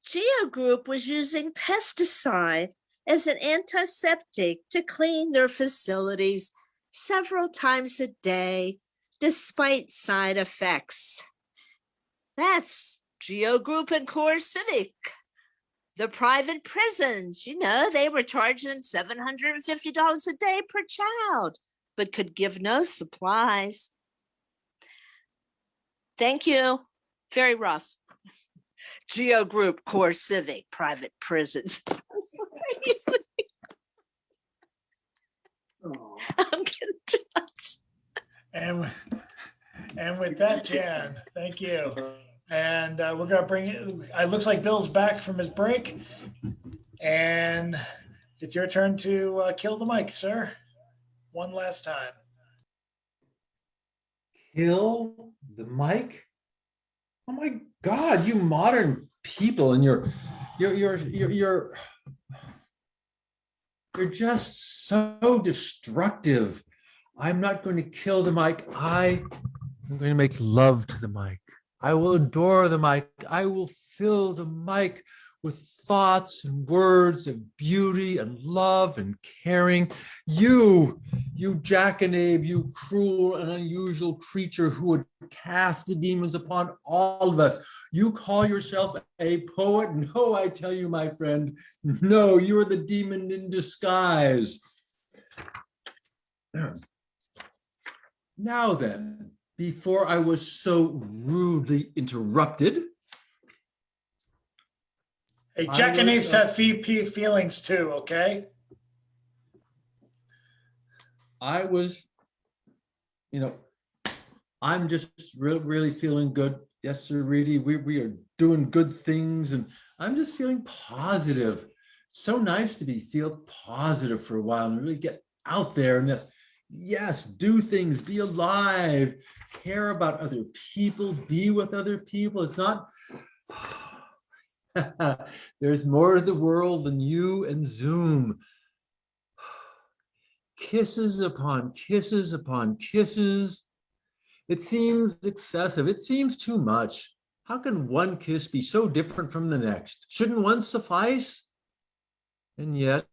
Geo Group was using pesticide as an antiseptic to clean their facilities several times a day, despite side effects. That's Geo Group and Core Civic. The private prisons, they were charging $750 a day per child, but could give no supplies. Thank you. Very rough. Geo Group, Core Civic, private prisons. I'm getting nuts. And with that, Jan, thank you. And we're going to bring it looks like Bill's back from his break. And it's your turn to kill the mic, sir. One last time. Kill the mic? Oh my God, you modern people, and you're just so destructive. I'm not going to kill the mic. I'm going to make love to the mic. I will adore the mic. I will fill the mic with thoughts and words of beauty and love and caring. You jackanape, you cruel and unusual creature who would cast the demons upon all of us. You call yourself a poet? No, I tell you, my friend, no, you are the demon in disguise. Now then, before I was so rudely interrupted, Hey, jackanapes have feelings too, okay? I was, I'm just really feeling good. Yes, sir, Reedy, we are doing good things, and I'm just feeling positive. So nice to feel positive for a while and really get out there and yes, do things, be alive, care about other people, be with other people. It's not, there's more to the world than you and Zoom. Kisses upon kisses upon kisses. It seems excessive. It seems too much. How can one kiss be so different from the next? Shouldn't one suffice? And yet,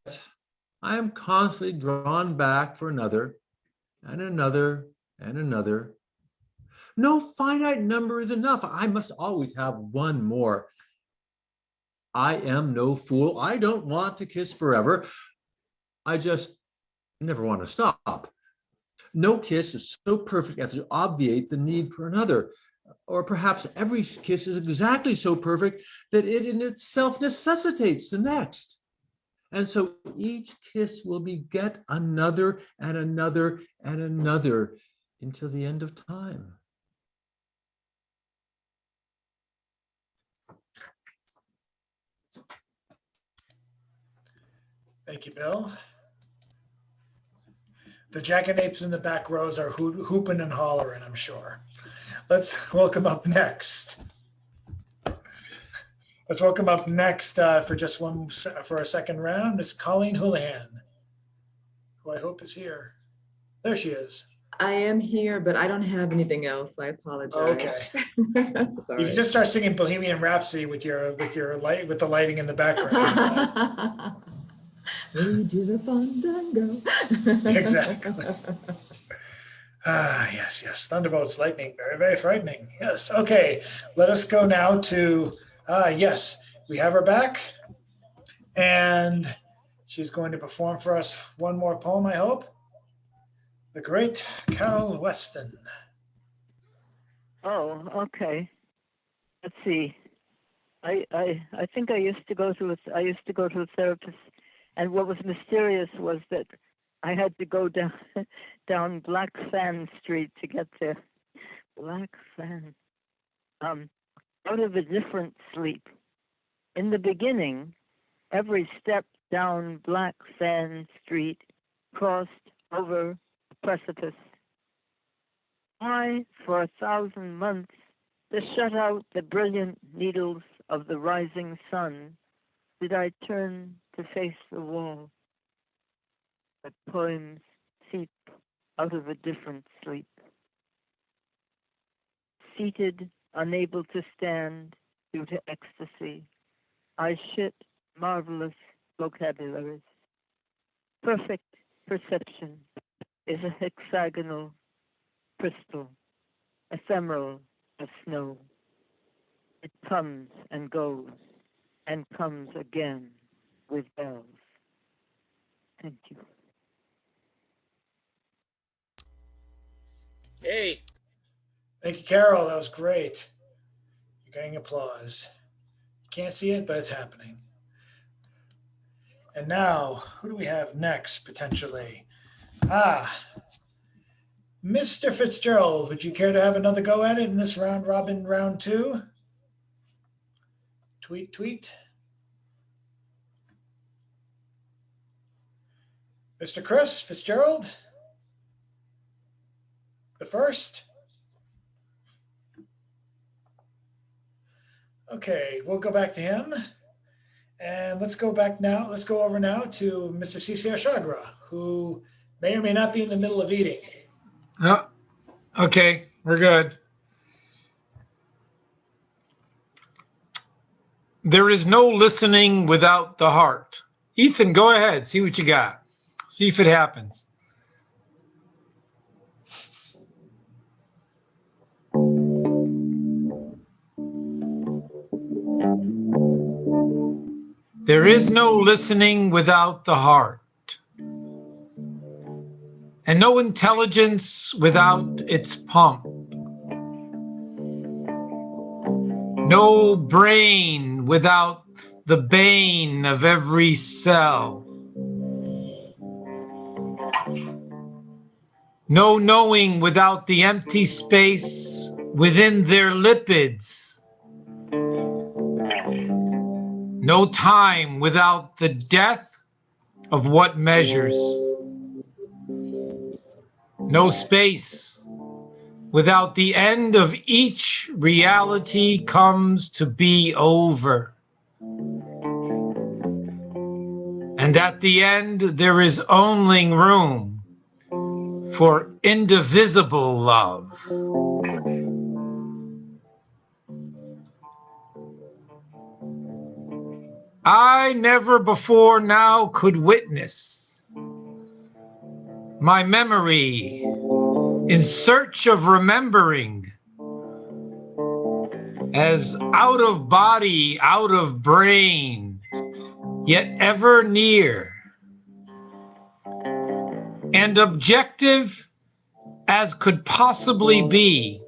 I am constantly drawn back for another and another and another. No finite number is enough. I must always have one more. I am no fool. I don't want to kiss forever. I just never want to stop. No kiss is so perfect as to obviate the need for another. Or perhaps every kiss is exactly so perfect that it in itself necessitates the next. And so each kiss will beget another and another and another until the end of time. Thank you, Bill. The jackanapes in the back rows are hooping and hollering, I'm sure. Let's welcome up next. Let's welcome up next for a second round. It's Colleen Houlihan, who I hope is here. There she is. I am here, but I don't have anything else. I apologize. Okay. You can just start singing Bohemian Rhapsody with the lighting in the background. We do the fandango. Exactly. Yes. Thunderbolts, lightning, very, very frightening. Yes. Okay. Let us go now to, yes, we have her back. And she's going to perform for us one more poem, I hope. The great Carol Weston. Oh, okay. Let's see. I think I used to go to a therapist, and what was mysterious was that I had to go down Black Fan Street to get there. Black Fan. Out of a different sleep. In the beginning, every step down Black Fan Street crossed over a precipice. Why, for 1,000 months, to shut out the brilliant needles of the rising sun, did I turn to face the wall? But poems seep out of a different sleep. seated, unable to stand due to ecstasy. I shit marvelous vocabularies. Perfect perception is a hexagonal crystal, ephemeral as snow. It comes and goes and comes again with bells. Thank you. Hey, Thank you, Carol. That was great. You're getting applause. You can't see it, but it's happening. And now, who do we have next, potentially? Mr. Fitzgerald, would you care to have another go at it in this round robin round 2? Tweet, tweet. Mr. Chris Fitzgerald, the first. Okay, we'll go back to him. And let's go over now to Mr. CCR Chagra, who may or may not be in the middle of eating. Oh, okay, we're good. There is no listening without the heart. Ethan, go ahead. See what you got. See if it happens. There is no listening without the heart, and no intelligence without its pump. No brain without the bane of every cell. No knowing without the empty space within their lipids. No time without the death of what measures. No space without the end of each reality comes to be over. And at the end, there is only room for indivisible love. I never before now could witness my memory in search of remembering, as out of body, out of brain, yet ever near, and objective as could possibly be.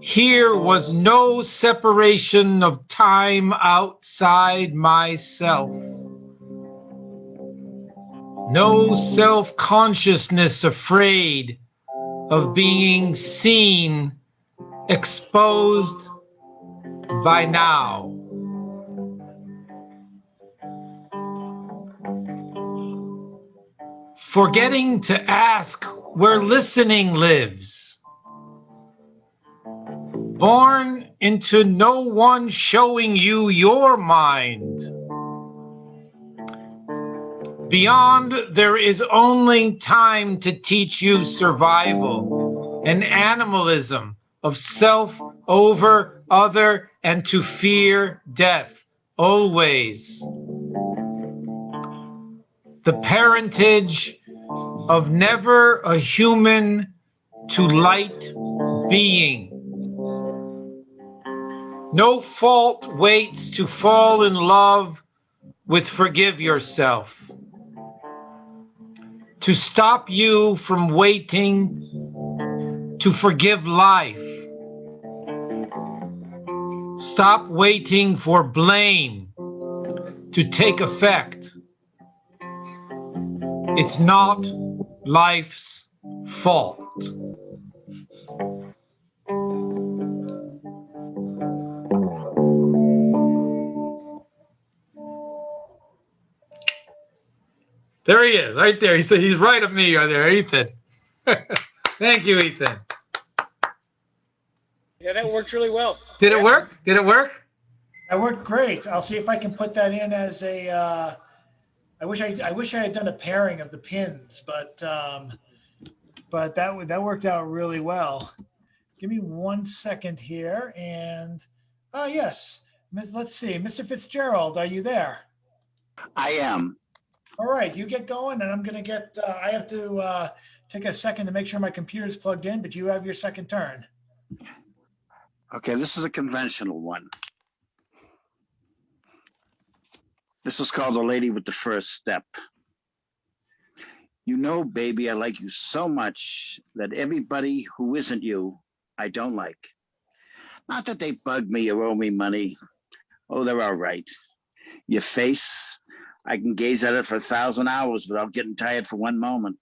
Here was no separation of time outside myself. No self-consciousness afraid of being seen, exposed by now. Forgetting to ask where listening lives. Born into no one showing you your mind. Beyond, there is only time to teach you survival and animalism of self over other and to fear death always. The parentage of never a human to light being. No fault waits to fall in love with forgive yourself. To stop you from waiting to forgive life. Stop waiting for blame to take effect. It's not life's fault. There he is, right there. He's right at me right there, Ethan. Thank you, Ethan. Yeah, that worked really well. Did it work? Did it work? That worked great. I'll see if I can put that in as a. I wish I had done a pairing of the pins, but but that worked out really well. Give me 1 second here. And yes, let's see. Mr. Fitzgerald, are you there? I am. All right, you get going, and I'm going to get, I have to take a second to make sure my computer's plugged in, but you have your second turn. Okay, this is a conventional one. This is called The Lady with the First Step. You know, baby, I like you so much that everybody who isn't you, I don't like. Not that they bug me or owe me money. Oh, they're all right. Your face, I can gaze at it for 1,000 hours without getting tired for one moment.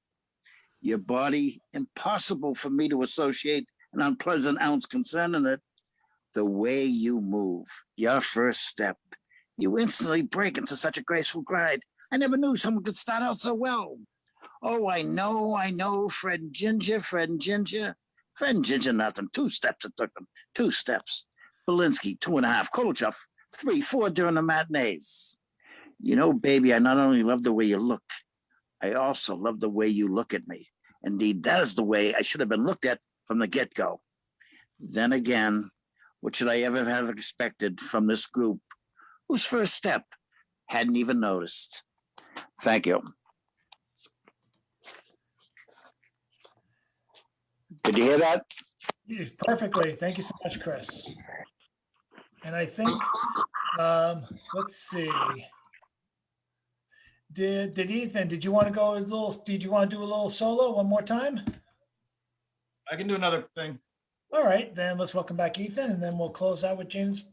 Your body, impossible for me to associate an unpleasant ounce concerning it. The way you move, your first step, you instantly break into such a graceful glide. I never knew someone could start out so well. Oh, I know, Fred and Ginger. Fred and Ginger, nothing. 2 steps it took them. 2 steps. Belinsky, 2.5. Kolchov, 3, 4 during the matinees. You know, baby, I not only love the way you look, I also love the way you look at me. Indeed, that is the way I should have been looked at from the get-go. Then again, what should I ever have expected from this group, whose first step hadn't even noticed? Thank you. Did you hear that? Perfectly. Thank you so much, Chris. And I think, let's see. Did Ethan, did you want to go a little, did you want to do a little solo one more time? I can do another thing. All right, then let's welcome back Ethan, and then we'll close out with James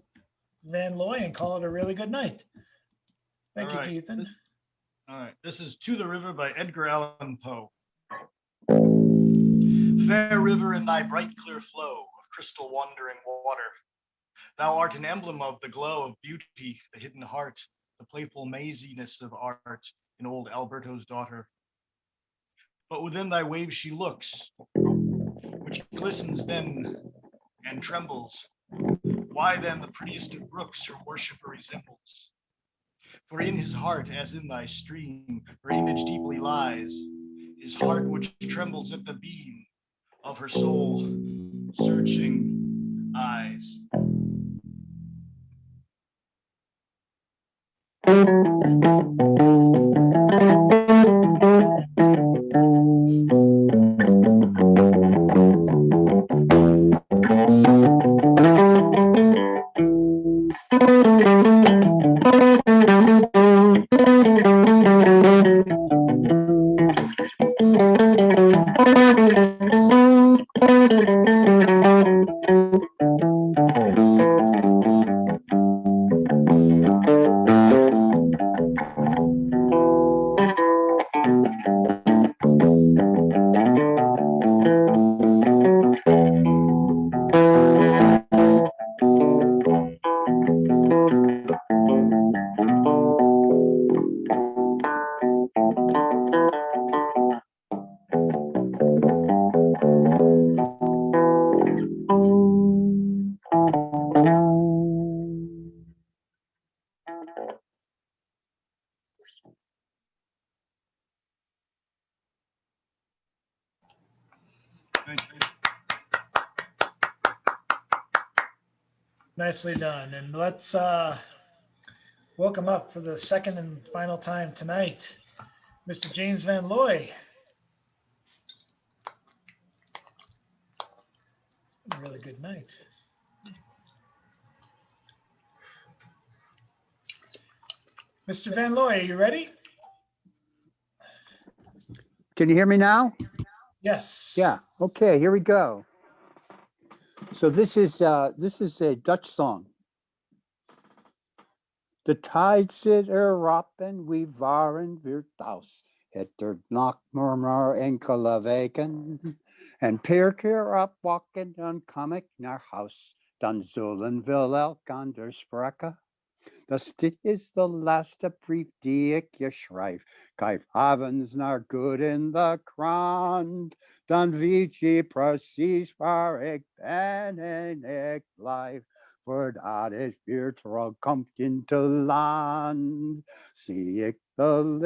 Van Loy and call it a really good night. Thank you, Ethan. All right, this is To the River by Edgar Allan Poe. Fair river in thy bright clear flow of crystal wandering water, thou art an emblem of the glow of beauty, the hidden heart, the playful maziness of art in old Alberto's daughter. But within thy waves she looks, which glistens then and trembles. Why then the prettiest of brooks her worshipper resembles? For in his heart, as in thy stream, her image deeply lies, his heart which trembles at the beam of her soul searching eyes. Nicely done. And let's welcome up for the second and final time tonight, Mr. James Van Loy. It's been a really good night. Mr. Van Loy, are you ready? Can you hear me now? Yes. Yeah. Okay, here we go. So this is a Dutch song. De tijd zit erop en we waren weer thuis. Het er nog maar enkele weken. En per keer opwaken, dan kom ik naar huis. Dan zullen we elkander spreken. Dus dit is de laatste brief die ik je schrijf. Kijk avonds naar goed in de krant. Dan weet je precies waar ik ben en ik blijf. Voordat ik weer terugkomt in te land. Zie ik de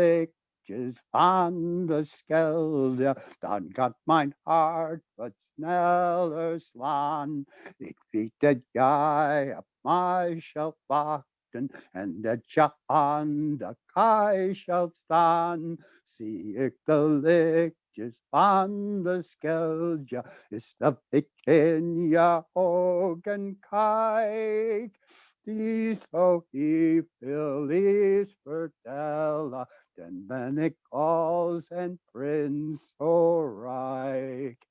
lichtjes van de schelde, dan gaat mijn hart wat sneller slaan. Ik weet dat jij op mij zult wachten en dat je aan de kaai zult staan. Zie ik de lichtjes van de schelde, is dat ik in je ogen kijk. Die zo veel is vertellen, dan ben ik als een prins zo rijk.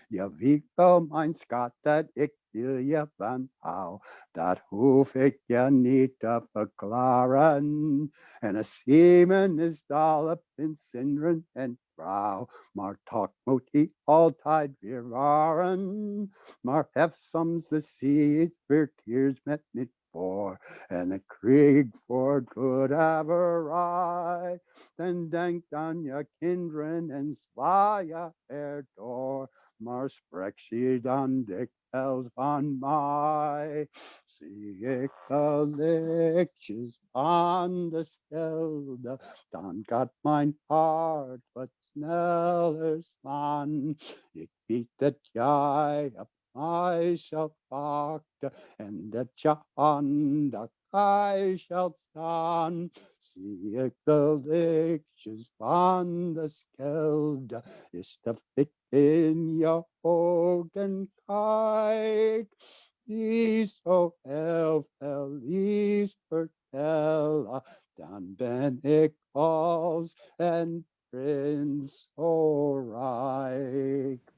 Je weet wel, mijn schat, dat ik wil je van hou. Dat hoef ik je niet te verklaren. En een zeeman is dol op in zinderen en vrouw. Maar toch moet hij altijd weer waren. Maar hef soms de zee iets verkeers met niet voor. En ik krieg voor goed averij. Dan denk aan je kinderen en sla je erdoor. Maar spreek ze dan dikwijls van mij. Zie ik de lichtjes aan de schelde, dan gaat mijn hart wat sneller slaan. Ik weet dat jij op mij zult wachten en dat je aan de kaai zult staan. Zie ik de lichtjes van de schelde, is dat ik in je ogen kijk. Die zo heel veel liefs vertellen, dan ben ik als een prins zo rijk.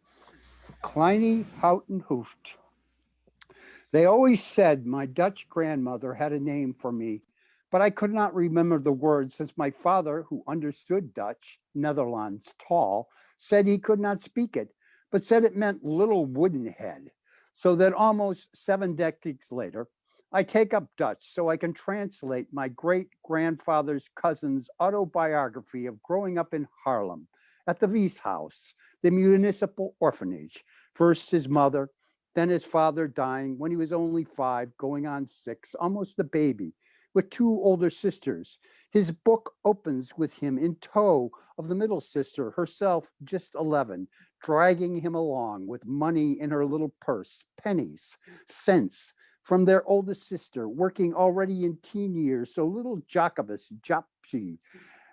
Kleine houten hoofd. They always said my Dutch grandmother had a name for me, but I could not remember the words since my father, who understood Dutch, Netherlands tall, said he could not speak it, but said it meant little wooden head. So that almost 7 decades later, I take up Dutch so I can translate my great-grandfather's cousin's autobiography of growing up in Haarlem at the Wieshuis, the municipal orphanage. First his mother, then his father dying when he was only 5, going on 6, almost a baby, with 2 older sisters. His book opens with him in tow of the middle sister, herself just 11, dragging him along with money in her little purse, pennies, cents, from their oldest sister, working already in teen years, so little Jacobus, Japsi,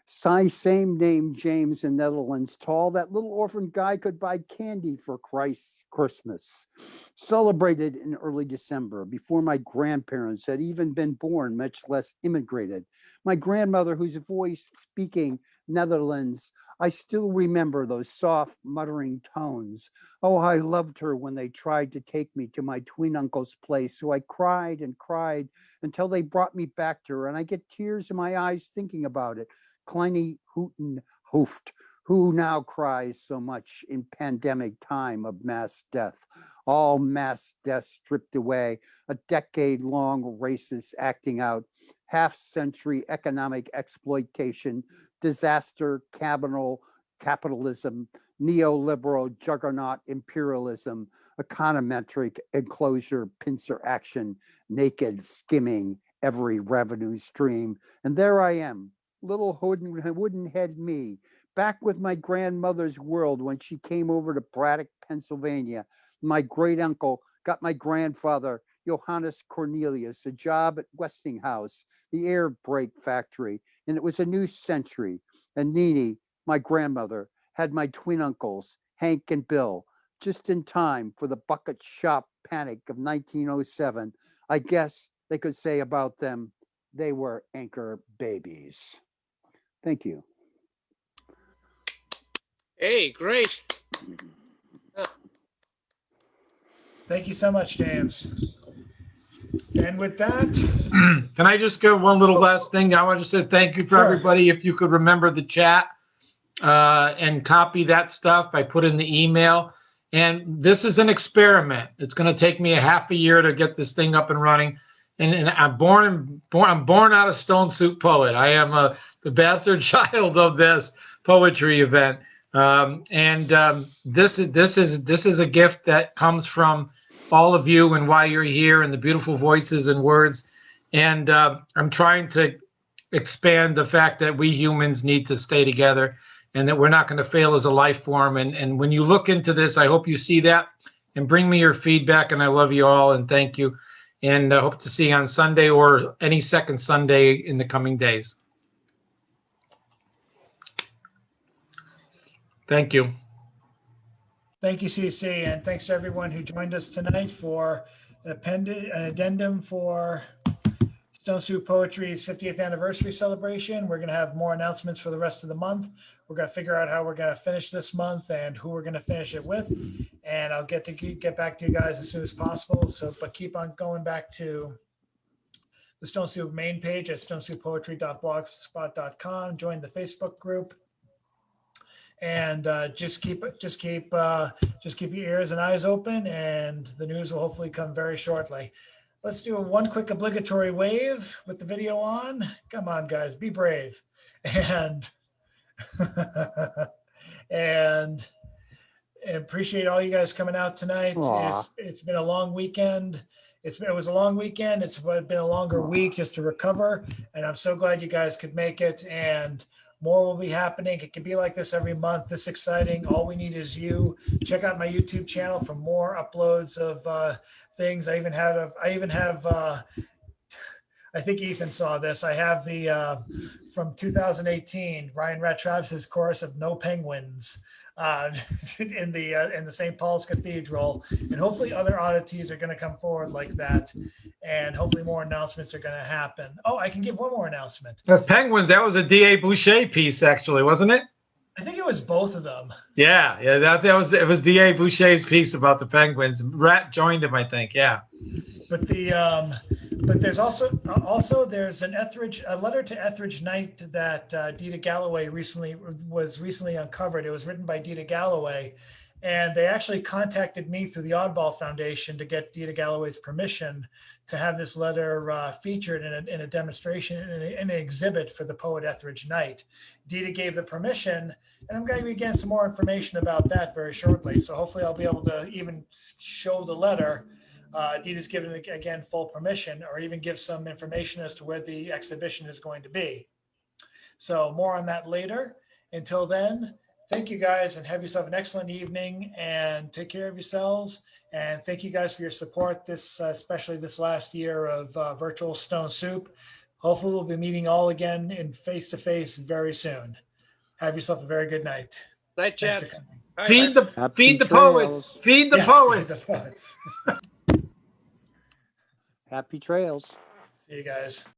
same name James in Netherlands tall, that little orphan guy could buy candy for Christ's Christmas. Celebrated in early December, before my grandparents had even been born, much less immigrated. My grandmother, whose voice speaking Netherlands, I still remember those soft muttering tones. Oh, I loved her when they tried to take me to my twin uncle's place. So I cried and cried until they brought me back to her, and I get tears in my eyes thinking about it. Kleine Hooten Hoofd, who now cries so much in pandemic time of mass death. All mass death stripped away, a decade-long racist acting out, half-century economic exploitation, disaster, capitalism, neoliberal juggernaut imperialism, econometric enclosure, pincer action, naked skimming every revenue stream. And there I am, little wooden head me, back with my grandmother's world when she came over to Braddock, Pennsylvania. My great uncle got my grandfather, Johannes Cornelius, a job at Westinghouse, the air brake factory, and it was a new century. And Nini, my grandmother, had my twin uncles, Hank and Bill, just in time for the bucket shop panic of 1907. I guess they could say about them, they were anchor babies. Thank you. Hey, great. Thank you so much, James. And with that, Can I just go one little last thing? I want to say thank you for Sure. everybody. If you could remember the chat and copy that stuff I put in the email. And this is an experiment. It's going to take me a half a year to get this thing up and running. And I'm born out of Stone Soup Poet. I am the bastard child of this poetry event. This is a gift that comes from all of you and why you're here and the beautiful voices and words. And I'm trying to expand the fact that we humans need to stay together and that we're not going to fail as a life form. And when you look into this, I hope you see that and bring me your feedback. And I love you all and thank you. And I hope to see you on Sunday or any second Sunday in the coming days. Thank you. Thank you, CC, and thanks to everyone who joined us tonight for an addendum for Stone Soup Poetry's 50th anniversary celebration. We're going to have more announcements for the rest of the month. We're going to figure out how we're going to finish this month and who we're going to finish it with. And I'll get back to you guys as soon as possible. So, but keep on going back to the Stone Soup main page at stonesoup.blogspot.com. Join the Facebook group. And just keep your ears and eyes open, and the news will hopefully come very shortly. Let's do one quick obligatory wave with the video on. Come on, guys, be brave. And and appreciate all you guys coming out tonight. It's been a long weekend. It was a long weekend. It's been a longer week just to recover, and I'm so glad you guys could make it. And more will be happening. It can be like this every month. This exciting. All we need is you. Check out my YouTube channel for more uploads of things. I even have. I think Ethan saw this. I have the from 2018 Ryan Rattrave's chorus of "No Penguins" in the St. Paul's Cathedral, and hopefully other oddities are going to come forward like that, and hopefully more announcements are going to happen. Oh, I can give one more announcement. That's Penguins. That was a D.A. Boucher piece, actually, wasn't it? I think it was both of them. Yeah. It was D.A. Boucher's piece about the Penguins. Rat joined him, I think. Yeah. But there's also there's a letter to Etheridge Knight that Dita Galloway was recently uncovered. It was written by Dita Galloway, and they actually contacted me through the Oddball Foundation to get Dita Galloway's permission to have this letter featured in a demonstration in an exhibit for the poet Etheridge Knight. Dita gave the permission, and I'm going to be getting some more information about that very shortly. So hopefully I'll be able to even show the letter. Dita's given, again, full permission, or even give some information as to where the exhibition is going to be. So more on that later. Until then, thank you guys and have yourself an excellent evening and take care of yourselves. And thank you guys for your support, especially this last year of virtual Stone Soup. Hopefully we'll be meeting all again in face-to-face very soon. Have yourself a very good night. Night, Chad. Feed the poets. Feed the poets. Happy trails. See you guys.